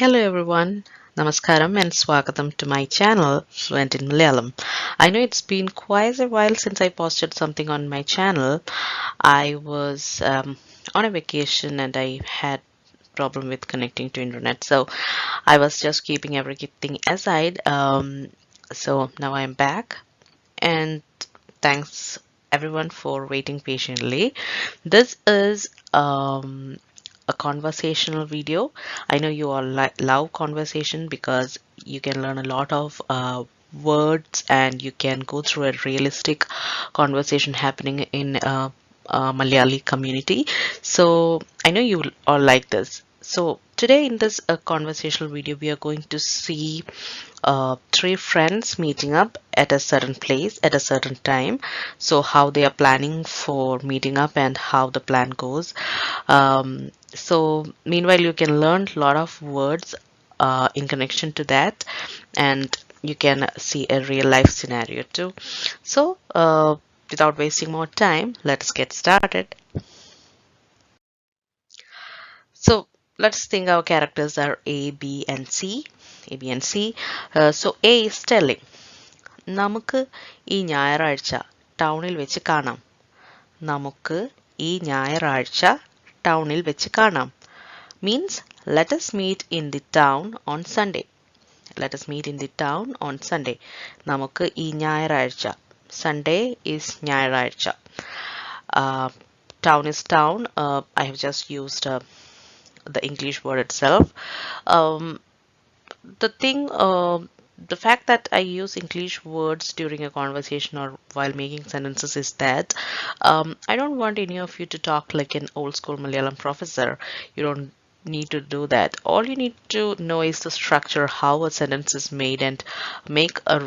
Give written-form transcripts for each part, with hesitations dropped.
Hello everyone, Namaskaram and Swagatam to my channel, Fluent in Malayalam. I know it's been quite a while since I posted something on my channel. I was on a vacation and I had problem with connecting to internet, so I was just keeping everything aside. So now I'm back and thanks everyone for waiting patiently. This is a conversational video. I know you all love conversation because you can learn a lot of words and you can go through a realistic conversation happening in Malayali community. So I know you all like this. So today in this conversational video, we are going to see three friends meeting up at a certain place at a certain time. So how they are planning for meeting up and how the plan goes. So meanwhile, you can learn a lot of words in connection to that, and you can see a real life scenario too. So without wasting more time, let's get started. So let's think our characters are A, B, and C. A, B, and C. So A is telling, നമുക്ക് ഈ ഞായറാഴ്ച ടൗണിൽ വെച്ച് കാണാം. നമുക്ക് ഈ ഞായറാഴ്ച ടൗണിൽ വെച്ച് കാണാം. Means let us meet in the town on Sunday. Let us meet in the town on Sunday. നമുക്ക് ഈ ഞായറാഴ്ച. Sunday is ഞായറാഴ്ച. Town is town. I have just used the English word itself. The thing, the fact that I use English words during a conversation or while making sentences is that I don't want any of you to talk like an old school Malayalam professor. You don't need to do that. All you need to know is the structure, how a sentence is made, and make a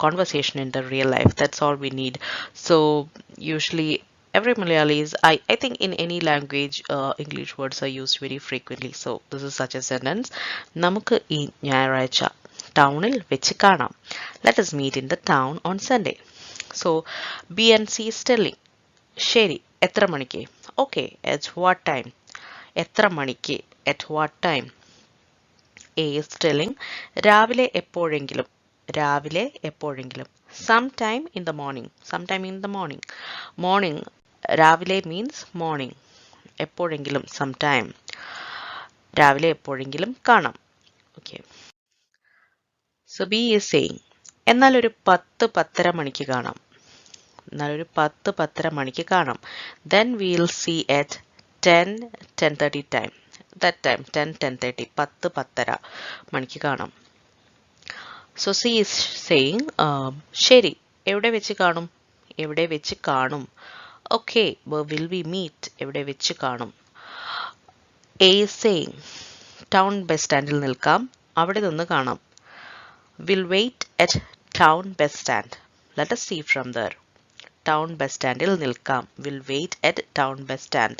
conversation in the real life. That's all we need. So usually every Malayalis, I think in any language, English words are used very frequently. So this is such a sentence. നമുക്ക് ഈ ഞായറാഴ്ച ടൗണിൽ വെച്ച് കാണാം. Let us meet in the town on Sunday. So B and C is telling, ശരി, എത്ര മണിക്ക്? Okay, at what time? എത്ര മണിക്ക്? At what time? A is telling, രാവിലെ എപ്പോഴെങ്കിലും. രാവിലെ എപ്പോഴെങ്കിലും. Sometime in the morning. Sometime in the morning. Morning. രാവിലെ means morning. എപ്പോഴെങ്കിലും sometime. രാവിലെ എപ്പോഴെങ്കിലും കാണാം. Okay. So B is saying, എന്നാൽ ഒരു 10-10:30 മണിക്ക് കാണാം. എന്നാൽ ഒരു 10-10:30 മണിക്ക് കാണാം. Then we'll see at 10-10:30 time. That time 10-10:30 10-10:30 മണിക്ക് കാണാം. So C is saying, ശരി, എവിടെ വെച്ച് കാണും? എവിടെ വെച്ച് കാണും? Okay, where will we meet? എവിടെ വെച്ച് കാണും? A is saying, town bus സ്റ്റാൻഡിൽ നിൽക്കാം, അവിടെ നിന്ന് കാണാം. We'll wait at town bus stand. Let us see from there. Town bus standil nilkam. We'll wait at town bus stand.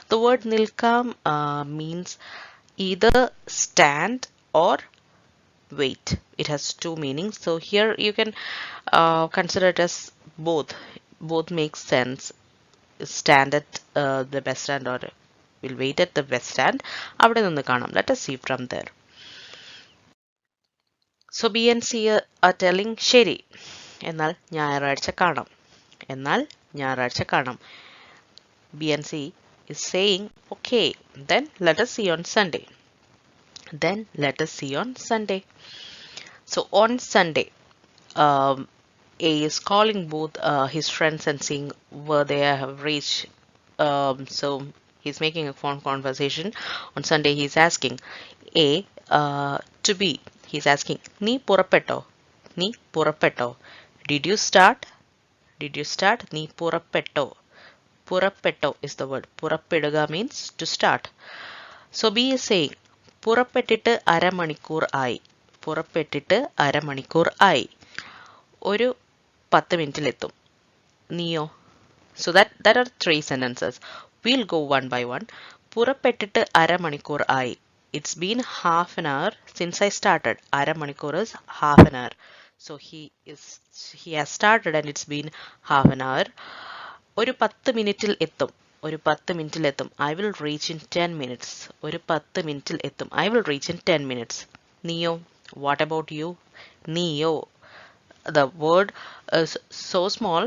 The word nilkam means either stand or wait. It has two meanings. So here you can consider it as both. Both make sense. Stand at the bus stand or we'll wait at the bus stand. അവിടെ നിന്ന് കാണാം. Let us see from there. So B and C are telling, ശരി, എന്നാൽ ഞായറാഴ്ച കാണാം. എന്നാൽ ഞായറാഴ്ച കാണാം. B and C is saying, okay, then let us see on Sunday. Then let us see on Sunday. So on Sunday, A is calling both his friends and seeing where they have reached. So he's making a phone conversation. On Sunday, he's asking A to B. He's asking, നീ പുറപ്പെട്ടോ? നീ പുറപ്പെട്ടോ? Did you start? Did you start? നീ പുറപ്പെട്ടോ? പുറപ്പെട്ടോ is the word. പുറപ്പെടുക means to start. So B is saying, പുറപ്പെട്ടിട്ട് അരമണിക്കൂർ ആയി. പുറപ്പെട്ടിട്ട് അരമണിക്കൂർ ആയി. ഒരു 10 മിനിറ്റിലെത്തും. നീയോ? So that are three sentences. We'll go one by one. പുറപ്പെട്ടിട്ട് അരമണിക്കൂർ ആയി. It's been half an hour since I started. അരമണിക്കൂർ is half an hour. So he has started and it's been half an hour. ഒരു 10 മിനിറ്റിൽ എത്തും. ഒരു 10 മിനിറ്റിൽ എത്തും. I will reach in 10 minutes. ഒരു 10 മിനിറ്റിൽ എത്തും. I will reach in 10 minutes. നീയോ? What about you? നീയോ. The word is so small,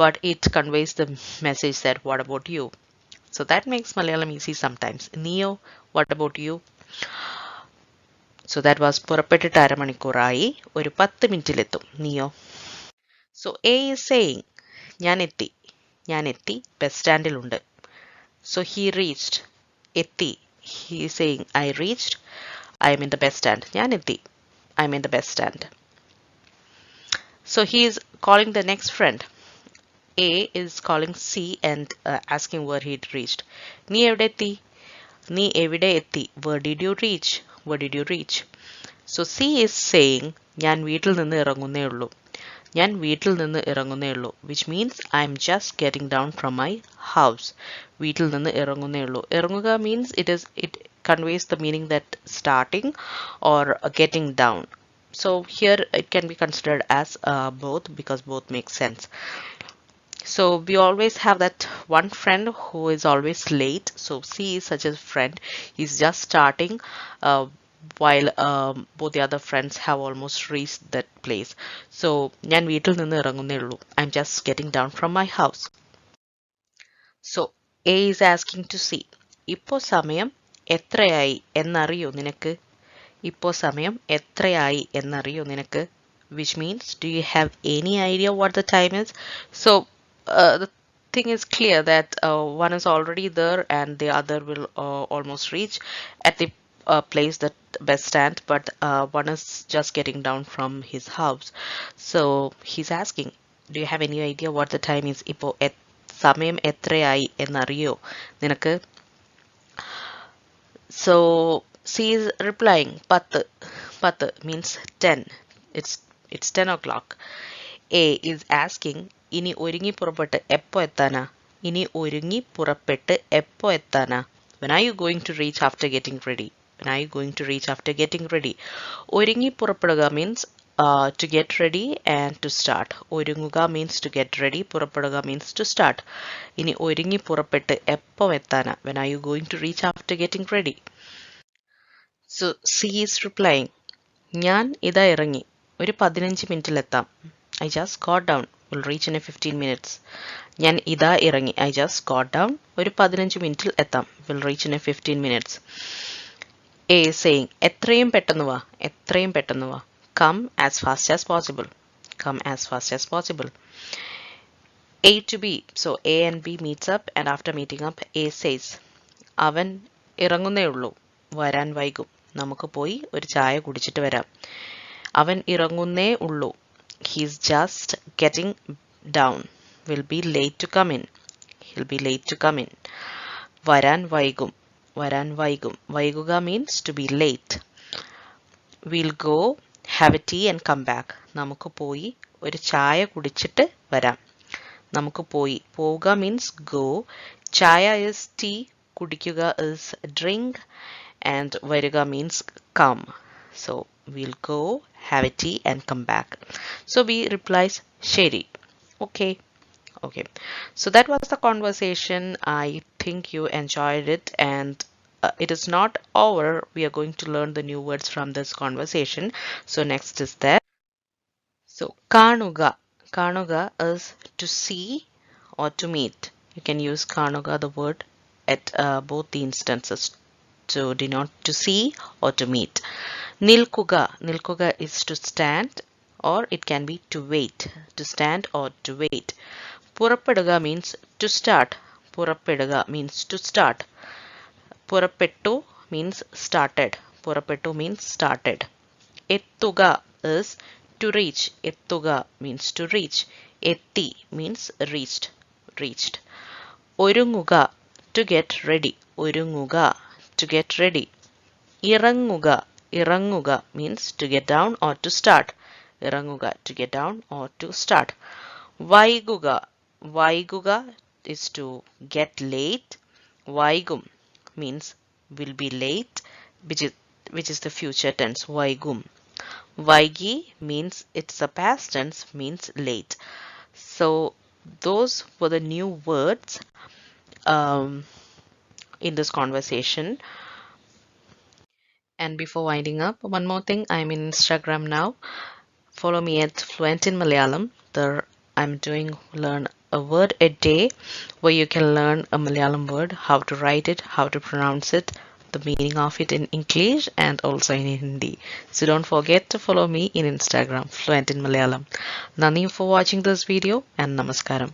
but it conveys the message that what about you? So that makes Malayalam easy sometimes. നീയോ? What about you? So that was പുറപ്പെട്ടിട്ട് അരമണിക്കൂറായി. ഒരു 10 മിനിറ്റിലെത്തും. നീയോ? So A is saying ഞാൻ എത്തി. ഞാൻ എത്തി. Bus സ്റ്റാൻഡിലുണ്ട്. So he reached. എത്തി. He is saying I reached. I am in the bus stand. ഞാൻ എത്തി. I am in the bus stand. So he is calling the next friend. A is calling C and asking where he reached. നീ എവിടെ എത്തി? നീ എവിടെ എത്തി? Where did you reach? Where did you reach? So C is saying ഞാൻ വീട്ടിൽ നിന്ന് ഇറങ്ങുന്നേ ഉള്ളൂ. ഞാൻ വീട്ടിൽ നിന്ന് ഇറങ്ങുന്നേ ഉള്ളൂ, which means I'm just getting down from my house. വീട്ടിൽ നിന്ന് ഇറങ്ങുന്നേ ഉള്ളൂ. ഇറങ്ങുക means it conveys the meaning that starting or getting down. So here it can be considered as both because both make sense. So we always have that one friend who is always late. So C is such a friend. He's just starting while both the other friends have almost reached that place. So ഞാൻ വീട്ടിൽ നിന്ന് ഇറങ്ങുന്നേ ഉള്ളൂ. I'm just getting down from my house. So A is asking to C. ഇപ്പോൾ സമയം എത്രയായി എന്നറിയോ നിനക്ക്? ഇപ്പോൾ സമയം എത്രയായി എന്നറിയോ നിനക്ക്? Which means, do you have any idea what the time is? So the thing is clear that one is already there and the other will almost reach at the place that bus stand, but one is just getting down from his house. So he's asking, do you have any idea what the time is? ഇപ്പോൾ സമയം എത്രയായി എന്നറിയോ നിനക്ക്? So C is replying 10. 10 means 10. It's 10 o'clock. A is asking ഇനി ഒരുങ്ങി പുറപ്പെട്ട് എപ്പോ എത്താനാ? ഇനി ഒരുങ്ങി പുറപ്പെട്ട് എപ്പോ എത്താനാ? When are you going to reach after getting ready? When are you going to reach after getting ready? ഒരുങ്ങി പുറപ്പെടുക means to get ready and to start. ഒരുങ്ങുക means to get ready. പുറപ്പെടുക means to start. ഇനി ഒരുങ്ങി പുറപ്പെട്ട് എപ്പോ എത്താനാ? When are you going to reach after getting ready? So C is replying ഞാൻ ഇതാ ഇറങ്ങി. ഒരു 15 മിനിറ്റിലെത്താം. I just got down. Will reach in a 15 minutes. ഞാൻ ഇതാ ഇറങ്ങി. I just got down. ഒരു 15 മിനിറ്റിൽ എത്താം. Will reach in a 15 minutes. A is saying എത്രയും പെട്ടെന്ന് വാ. എത്രയും പെട്ടെന്ന് വാ. Come as fast as possible. Come as fast as possible. A to B. So A and B meets up and after meeting up A says അവൻ ഇറങ്ങുന്നേ ഉള്ളൂ. വരാൻ വൈകും. നമുക്ക് പോയി ഒരു ചായ കുടിച്ചിട്ട് വരാം. അവൻ ഇറങ്ങുന്നേ ഉള്ളൂ. He's just getting down. Will be late to come in. He'll be late to come in. വരാൻ വൈകും. വരാൻ വൈകും. വൈകുക means to be late. We'll go have a tea and come back. നമുക്ക് പോയി ഒരു ചായ കുടിച്ചിട്ട് വരാം. നമുക്ക് പോയി. പോവുക means go. ചായ is tea. കുടിക്കുക is drink. And വരുക means come. So we'll go have a tea and come back. So B replies ശരി. Okay. Okay. So that was the conversation. I think you enjoyed it and it is not over. We are going to learn the new words from this conversation. So next is that. So കാണുക. കാണുക is to see or to meet. You can use കാണുക the word at both the instances to denote to see or to meet. Nilkuga. Nilkuga is to stand or it can be to wait. To stand or to wait. Purapeduga means to start. Purapeduga means to start. Purapettu means started. Purapettu means started. Ettuga is to reach. Ettuga means to reach. Etti means reached. Reached. Orunguga to get ready. Orunguga to get ready. Iranguga. Iranguga means to get down or to start. Iranguga to get down or to start. Vaiguga. Vaiguga is to get late. Vaigum means will be late, which is the future tense. Vaigum. Vaigi means it's a past tense, means late. So those were the new words. um, in this conversation. And before winding up, one more thing, I'm in Instagram now. Follow me at Fluent in Malayalam. There I'm doing learn a word a day where you can learn a Malayalam word, how to write it, how to pronounce it, the meaning of it in English and also in Hindi. So don't forget to follow me in Instagram, Fluent in Malayalam. Nani for watching this video and Namaskaram.